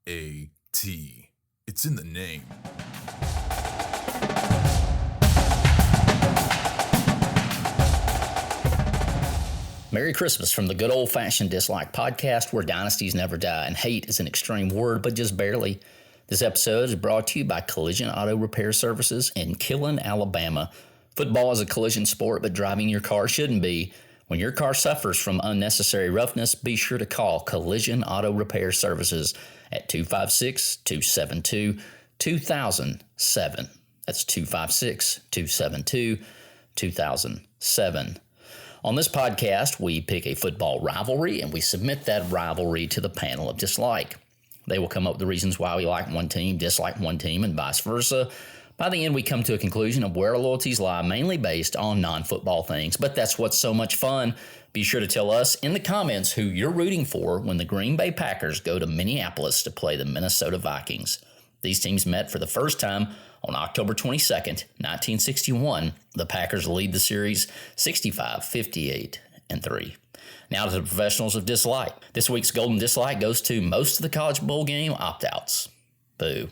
R-A-T. It's in the name. Merry Christmas from the Good Old Fashioned Dislike podcast, where dynasties never die and hate is an extreme word, but just barely. This episode is brought to you by Collision Auto Repair Services in Killen, Alabama. Football is a collision sport, but driving your car shouldn't be. When your car suffers from unnecessary roughness, be sure to call Collision Auto Repair Services at 256-272-2007. That's 256-272-2007. On this podcast, we pick a football rivalry and we submit that rivalry to the panel of dislike. They will come up with the reasons why we like one team, dislike one team, and vice versa. By the end, we come to a conclusion of where our loyalties lie, mainly based on non-football things. But that's what's so much fun. Be sure to tell us in the comments who you're rooting for when the Green Bay Packers go to Minneapolis to play the Minnesota Vikings. These teams met for the first time on October 22nd, 1961. The Packers lead the series 65-58-3. Now to the professionals of dislike. This week's golden dislike goes to most of the college bowl game opt-outs. Boo.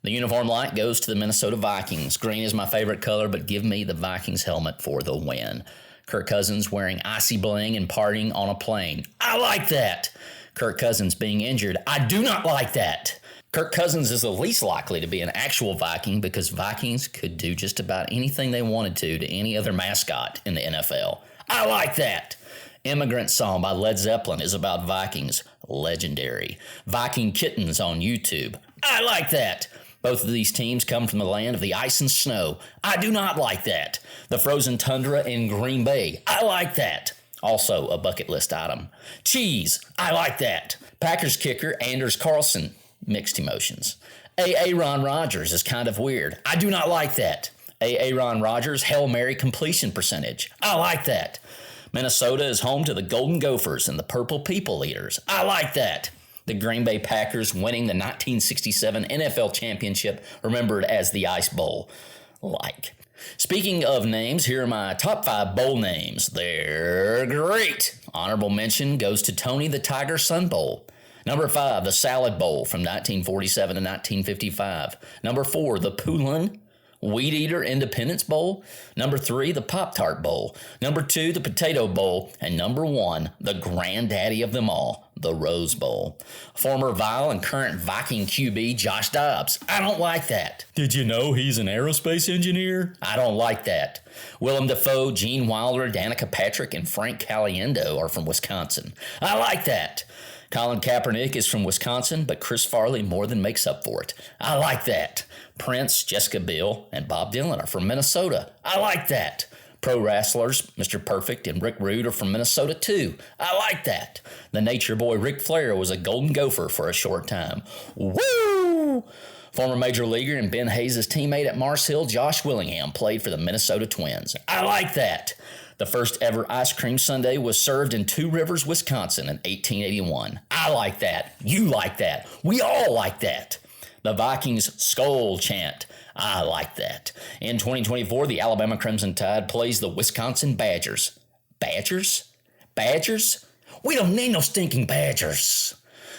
The uniform light goes to the Minnesota Vikings. Green is my favorite color, but give me the Vikings helmet for the win. Kirk Cousins wearing icy bling and partying on a plane. I like that. Kirk Cousins being injured. I do not like that. Kirk Cousins is the least likely to be an actual Viking because Vikings could do just about anything they wanted to any other mascot in the NFL. I like that. Immigrant Song by Led Zeppelin is about Vikings. Legendary. Viking Kittens on YouTube. I like that. Both of these teams come from the land of the ice and snow. I do not like that. The frozen tundra in Green Bay. I like that. Also a bucket list item. Cheese. I like that. Packers kicker Anders Carlson. Mixed emotions. Aaron Rodgers is kind of weird. I do not like that. Aaron Rodgers Hail Mary completion percentage. I like that. Minnesota is home to the Golden Gophers and the Purple People Eaters. I like that. The Green Bay Packers winning the 1967 NFL Championship, remembered as the Ice Bowl. Like. Speaking of names, here are my top 5 bowl names. They're great. Honorable mention goes to Tony the Tiger Sun Bowl. Number 5, the Salad Bowl from 1947 to 1955. Number 4, the Poulin Weed Eater Independence Bowl. Number 3, the Pop-Tart Bowl. Number 2, the Potato Bowl. And number 1, the granddaddy of them all, the Rose Bowl. Former Vile and current Viking QB Josh Dobbs. I don't like that. Did you know he's an aerospace engineer? I don't like that. Willem Dafoe, Gene Wilder, Danica Patrick, and Frank Caliendo are from Wisconsin. I like that. Colin Kaepernick is from Wisconsin, but Chris Farley more than makes up for it. I like that. Prince, Jessica Biel, and Bob Dylan are from Minnesota. I like that. Pro wrestlers Mr. Perfect and Rick Rude are from Minnesota too. I like that. The Nature Boy Ric Flair was a Golden Gopher for a short time. Woo! Former Major Leaguer and Ben Hayes' teammate at Mars Hill, Josh Willingham, played for the Minnesota Twins. I like that. The first ever ice cream sundae was served in Two Rivers, Wisconsin in 1881. I like that. You like that. We all like that. The Vikings Skull Chant. I like that. In 2024, the Alabama Crimson Tide plays the Wisconsin Badgers. Badgers? Badgers? We don't need no stinking Badgers.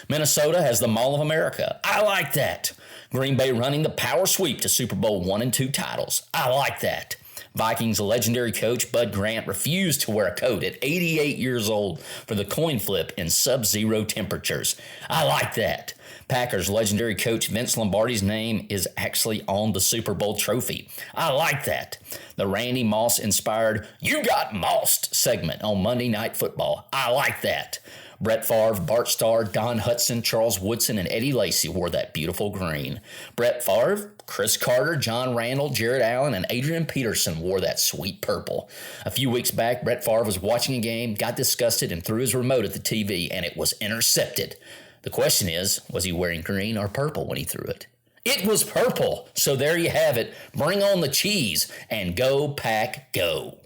Minnesota has the Mall of America. I like that. Green Bay running the power sweep to Super Bowl 1 and 2 titles. I like that. Vikings legendary coach Bud Grant refused to wear a coat at 88 years old for the coin flip in sub-zero temperatures. I like that. Packers legendary coach Vince Lombardi's name is actually on the Super Bowl trophy. I like that. The Randy Moss-inspired You Got Mossed segment on Monday Night Football. I like that. Brett Favre, Bart Starr, Don Hudson, Charles Woodson, and Eddie Lacy wore that beautiful green. Brett Favre, Chris Carter, John Randall, Jared Allen, and Adrian Peterson wore that sweet purple. A few weeks back, Brett Favre was watching a game, got disgusted, and threw his remote at the TV, and it was intercepted. The question is, was he wearing green or purple when he threw it? It was purple. So there you have it. Bring on the cheese and go Pack Go.